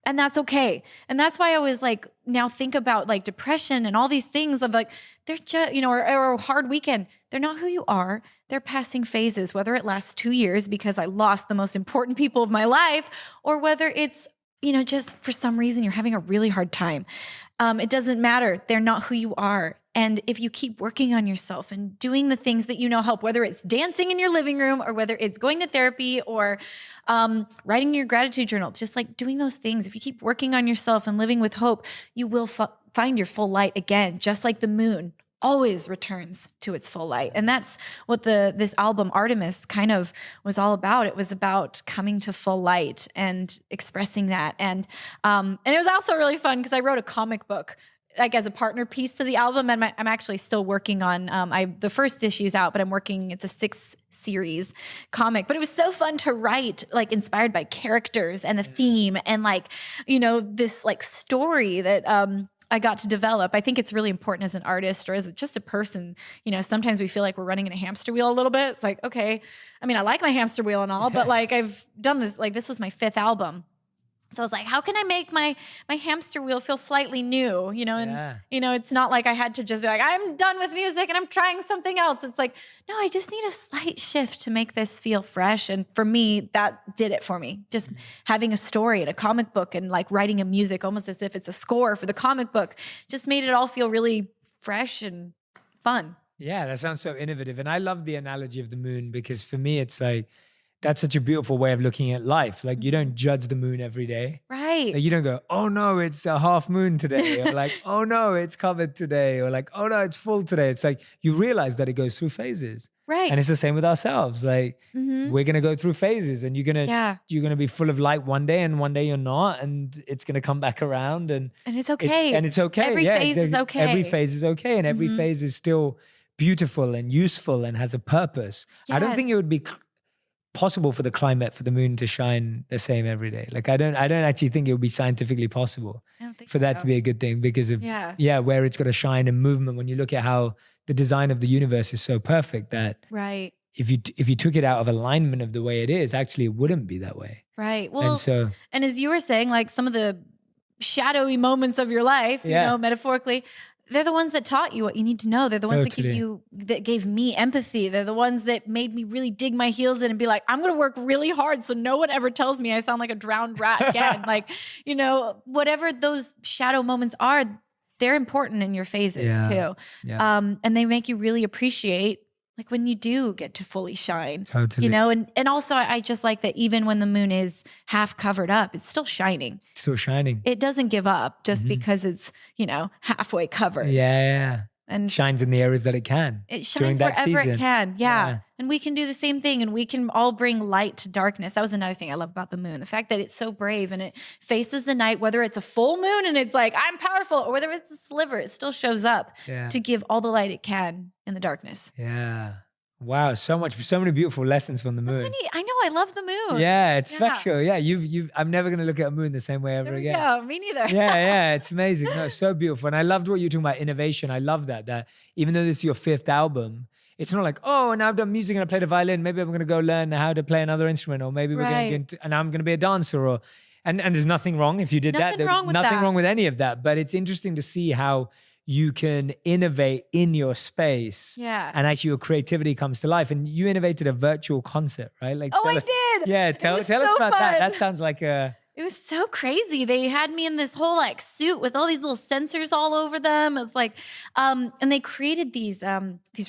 And that's okay. And that's why I always now think about depression and all these things of they're just, or a hard weekend. They're not who you are. They're passing phases, whether it lasts 2 years because I lost the most important people of my life, or whether it's just for some reason you're having a really hard time. It doesn't matter. They're not who you are. And if you keep working on yourself and doing the things that help, whether it's dancing in your living room or whether it's going to therapy or writing your gratitude journal, just like doing those things, if you keep working on yourself and living with hope, you will find your full light again, just like the moon always returns to its full light. And that's what this album Artemis kind of was all about. It was about coming to full light and expressing that. And it was also really fun because I wrote a comic book like as a partner piece to the album. And I'm actually still working on, the first issue's out, but it's a 6-series comic, but it was so fun to write, like inspired by characters and a theme and this like story that, I got to develop. I think it's really important as an artist or as just a person. Sometimes we feel like we're running in a hamster wheel a little bit. It's like, okay, I mean, I like my hamster wheel and all, but like I've done this, like this was my 5th album. So I was like, how can I make my hamster wheel feel slightly new? It's not like I had to just be like, I'm done with music and I'm trying something else. It's like, no, I just need a slight shift to make this feel fresh. And for me, that did it for me. Just having a story and a comic book and like writing a music almost as if it's a score for the comic book just made it all feel really fresh and fun. Yeah, that sounds so innovative. And I love the analogy of the moon because for me, it's like, that's such a beautiful way of looking at life. Like you don't judge the moon every day. Right. Like, you don't go, oh no, it's a half moon today. Or like, oh no, it's covered today. Or like, oh no, it's full today. It's like you realize that it goes through phases. Right. And it's the same with ourselves. Like we're going to go through phases and you're going to be full of light one day and one day you're not. And it's going to come back around and it's okay. It's okay. Every phase is okay. Every phase is okay. And every phase is still beautiful and useful and has a purpose. Yes. I don't think it would be possible for the climate for the moon to shine the same every day. Like I don't actually think it would be scientifically possible for that to be a good thing because of where it's got to shine and movement. When you look at how the design of the universe is so perfect that if you took it out of alignment of the way it is, actually it wouldn't be that way. Right. Well, and as you were saying, like some of the shadowy moments of your life, metaphorically, they're the ones that taught you what you need to know. They're the ones that gave me empathy. They're the ones that made me really dig my heels in and be like, I'm going to work really hard so no one ever tells me I sound like a drowned rat again. Like, whatever those shadow moments are, they're important in your phases too. Yeah. And they make you really appreciate like when you do get to fully shine, totally. And also I just like that even when the moon is half covered up, it's still shining. It's still shining. It doesn't give up just because it's, halfway covered. Yeah. And shines in the areas that it can. It shines wherever it can. Yeah. And we can do the same thing and we can all bring light to darkness. That was another thing I love about the moon. The fact that it's so brave and it faces the night, whether it's a full moon and it's like, I'm powerful, or whether it's a sliver, it still shows up to give all the light it can in the darkness. Yeah. Wow, so many beautiful lessons from the moon. I know, I love the moon. Yeah, it's special. Yeah, I'm never gonna look at a moon the same way ever again. Yeah, me neither. Yeah, it's amazing. No, it's so beautiful. And I loved what you were talking about innovation. I love that even though this is your 5th album, it's not like, oh, and I've done music and I played the violin. Maybe I'm gonna go learn how to play another instrument, or maybe we're gonna and I'm gonna be a dancer, and there's nothing wrong if you did nothing that. Nothing wrong with any of that. But it's interesting to see how you can innovate in your space. Yeah. And actually your creativity comes to life. And you innovated a virtual concert, right? Like, I did. Yeah, tell us about that. That sounds like it was so crazy. They had me in this whole like suit with all these little sensors all over them. It's like, and they created these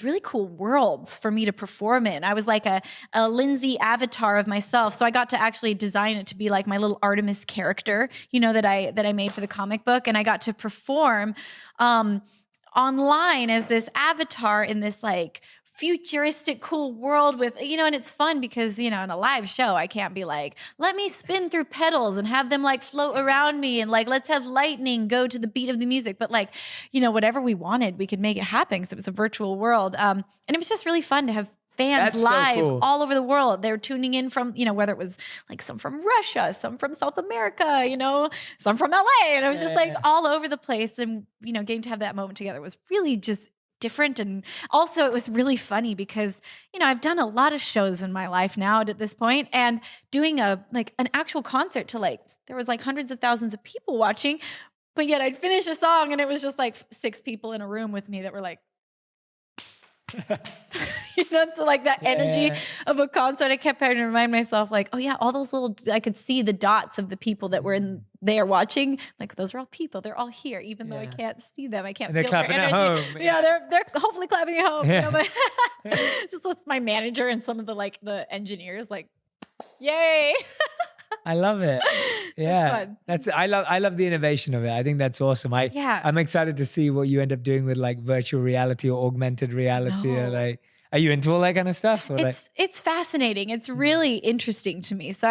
really cool worlds for me to perform in. I was like a Lindsey avatar of myself. So I got to actually design it to be like my little Artemis character, that I made for the comic book. And I got to perform online as this avatar in this like futuristic cool world with, and it's fun because, in a live show, I can't be like, let me spin through pedals and have them like float around me and like, let's have lightning go to the beat of the music. But like, whatever we wanted, we could make it happen because it was a virtual world. And it was just really fun to have fans live all over the world. They're tuning in from, whether it was like some from Russia, some from South America, some from LA. And it was just like all over the place. And, getting to have that moment together was really just different. And also it was really funny because, I've done a lot of shows in my life now at this point, and doing an actual concert to like, there was like hundreds of thousands of people watching, but yet I'd finish a song and it was just like 6 people in a room with me that were like, So like that energy of a concert, I kept having to remind myself like, oh yeah, all those little, I could see the dots of the people that were in there watching. Like those are all people. They're all here, even though I can't see them. I can't And they're feel their clapping at energy. home. Yeah, they're hopefully clapping at home. But just lets my manager and some of the engineers like, yay. I love it. Yeah. That's fun. I love the innovation of it. I think that's awesome. I'm excited to see what you end up doing with like virtual reality or augmented reality. Or like, are you into all that kind of stuff? Or it's fascinating. It's really interesting to me. So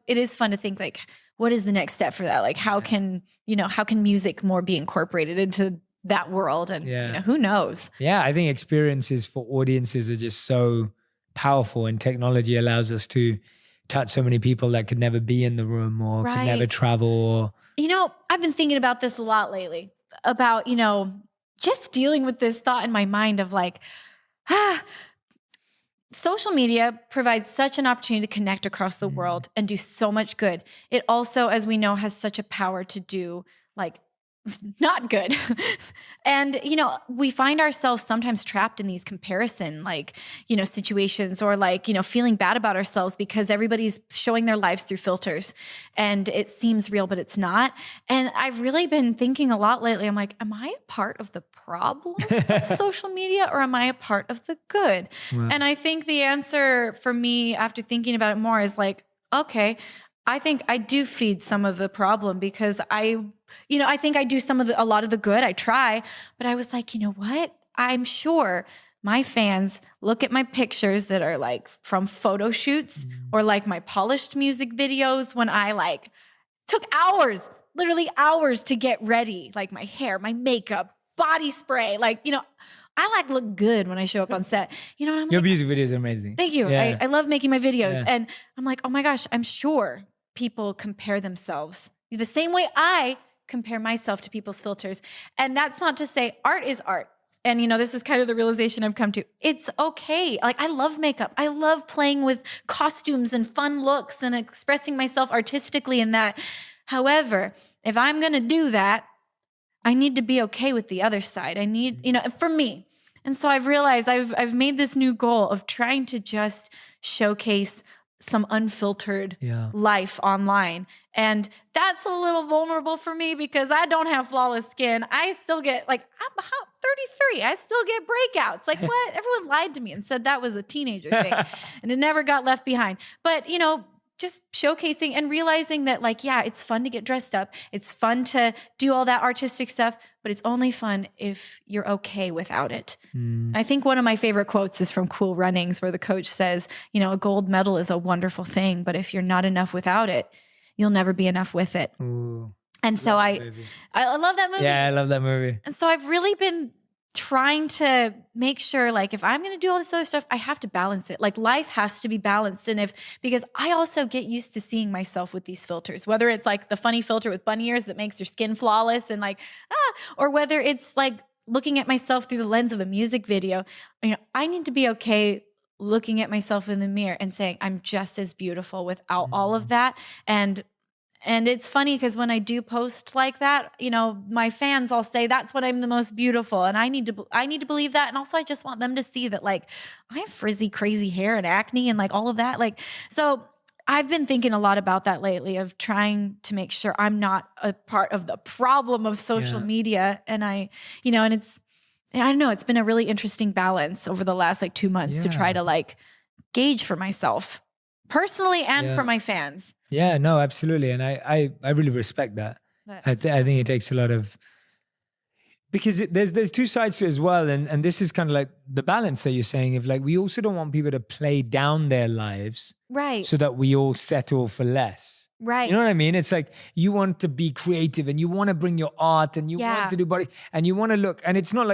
it is fun to think like, what is the next step for that? Like how can music more be incorporated into that world? And who knows? Yeah. I think experiences for audiences are just so powerful, and technology allows us to touch so many people that could never be in the room or could never travel. Or I've been thinking about this a lot lately about, just dealing with this thought in my mind of like, social media provides such an opportunity to connect across the world and do so much good. It also, as we know, has such a power to do like not good. And, we find ourselves sometimes trapped in these comparison, situations, or feeling bad about ourselves because everybody's showing their lives through filters and it seems real, but it's not. And I've really been thinking a lot lately. I'm like, am I a part of the problem of social media, or am I a part of the good? Wow. And I think the answer for me after thinking about it more is like, okay, I think I do feed some of the problem because I think I do a lot of the good. I try, but I was like, you know what? I'm sure my fans look at my pictures that are like from photo shoots or like my polished music videos when I like took hours, literally hours to get ready, like my hair, my makeup, body spray, I look good when I show up on set. I'm your music videos are amazing. Thank you. Yeah. I love making my videos. Yeah. And I'm like, oh my gosh, I'm sure people compare themselves the same way I compare myself to people's filters. And that's not to say art is art. And, this is kind of the realization I've come to. It's okay. Like, I love makeup. I love playing with costumes and fun looks and expressing myself artistically in that. However, if I'm going to do that, I need to be okay with the other side. I need, for me. And so I've realized I've made this new goal of trying to just showcase some unfiltered life online. And that's a little vulnerable for me because I don't have flawless skin. I still get I'm 33. I still get breakouts. Like what? Everyone lied to me and said that was a teenager thing and it never got left behind. But, just showcasing and realizing that it's fun to get dressed up. It's fun to do all that artistic stuff, but it's only fun if you're okay without it. I think one of my favorite quotes is from Cool Runnings, where the coach says, a gold medal is a wonderful thing, but if you're not enough without it, you'll never be enough with it. Ooh, and so I love that movie. Yeah, I love that movie. And so I've really been trying to make sure, if I'm going to do all this other stuff, I have to balance it. Life has to be balanced. And because I also get used to seeing myself with these filters, whether it's the funny filter with bunny ears that makes your skin flawless and or whether it's looking at myself through the lens of a music video. I need to be okay looking at myself in the mirror and saying, I'm just as beautiful without all of that. And it's funny because when I do post like that, my fans all say that's when I'm the most beautiful, and I need to believe that. And also, I just want them to see that I have frizzy, crazy hair and acne and all of that. So I've been thinking a lot about that lately, of trying to make sure I'm not a part of the problem of social media. And and I don't know, it's been a really interesting balance over the last 2 months to try to gauge for myself personally and for my fans. Yeah, no, absolutely. And I really respect that. I think it takes a lot of, because there's two sides to it as well. And this is kind of the balance that you're saying of we also don't want people to play down their lives. Right. So that we all settle for less. Right. You know what I mean? It's you want to be creative and you want to bring your art and you want to do body and you want to look, and it's not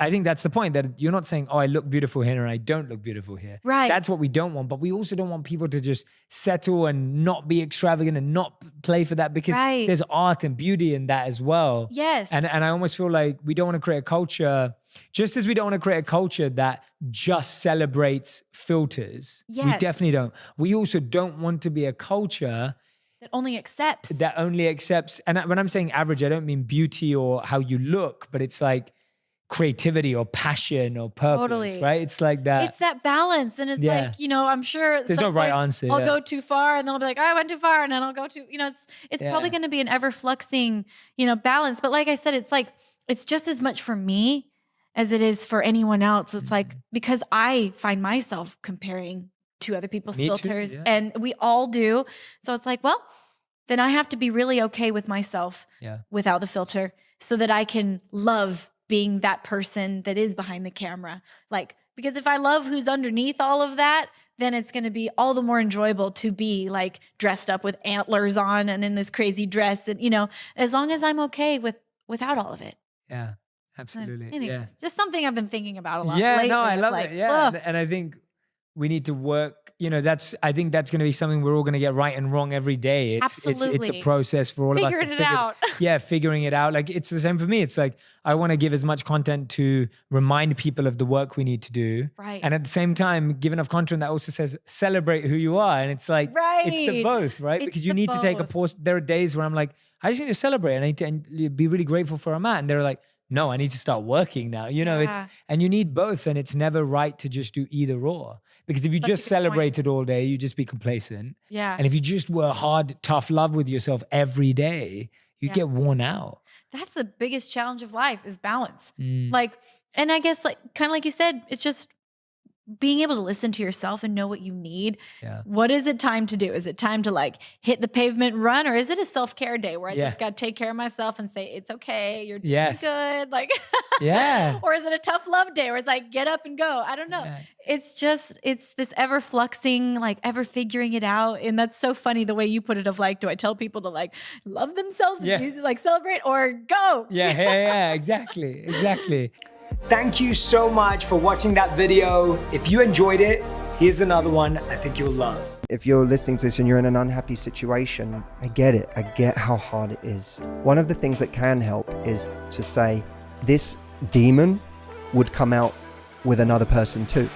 I think that's the point, that you're not saying, oh, I look beautiful here and I don't look beautiful here. Right. That's what we don't want. But we also don't want people to just settle and not be extravagant and not play for that, because there's art and beauty in that as well. Yes. And I almost feel like we don't want to create a culture, just as we don't want to create a culture that just celebrates filters. Yes. We definitely don't. We also don't want to be a culture that only accepts. And when I'm saying average, I don't mean beauty or how you look, but it's creativity or passion or purpose, Totally. right? It's like that. It's that balance. And it's like, you know, I'm sure at There's some no right point answer. I'll go too far and then I'll be like, oh, I went too far. And then I'll go too, you know, it's probably going to be an ever fluxing, you know, balance. But like I said, it's like, it's just as much for me as it is for anyone else. It's like, because I find myself comparing to other people's filters and we all do. So it's like, well, then I have to be really okay with myself without the filter so that I can love being that person that is behind the camera. Like, because if I love who's underneath all of that, then it's going to be all the more enjoyable to be like dressed up with antlers on and in this crazy dress. And, you know, as long as I'm okay without all of it. Yeah, absolutely. Anyways, just something I've been thinking about a lot Yeah, lately. no, I love it. Yeah. And I think we need to work, you know, I think that's going to be something we're all going to get right and wrong every day. It's a process for all of us. Figuring it out. Yeah, figuring it out. Like, it's the same for me. It's like, I want to give as much content to remind people of the work we need to do. Right. And at the same time, give enough content that also says, celebrate who you are. And it's like, it's the both, right? Because you need to take a pause. There are days where I'm like, I just need to celebrate and I need to be really grateful for a man. And they're like, no, I need to start working now. You know, and you need both. And it's never right to just do either or. Because if you just celebrated all day, you just be complacent. Yeah. And if you just were hard, tough love with yourself every day, you get worn out. That's the biggest challenge of life is balance. Like, and I guess like, kind of like you said, it's just being able to listen to yourself and know what you need. Yeah. What is it time to do? Is it time to like hit the pavement and run? Or is it a self-care day where I just got to take care of myself and say, it's okay. You're doing good. Like, or is it a tough love day where it's like, get up and go? I don't know. Yeah. It's just, it's this ever fluxing, like ever figuring it out. And that's so funny the way you put it of like, do I tell people to like love themselves and like celebrate or go? Yeah, exactly. Thank you so much for watching that video. If you enjoyed it, here's another one I think you'll love. If you're listening to this and you're in an unhappy situation, I get it. I get how hard it is. One of the things that can help is to say, this demon would come out with another person too.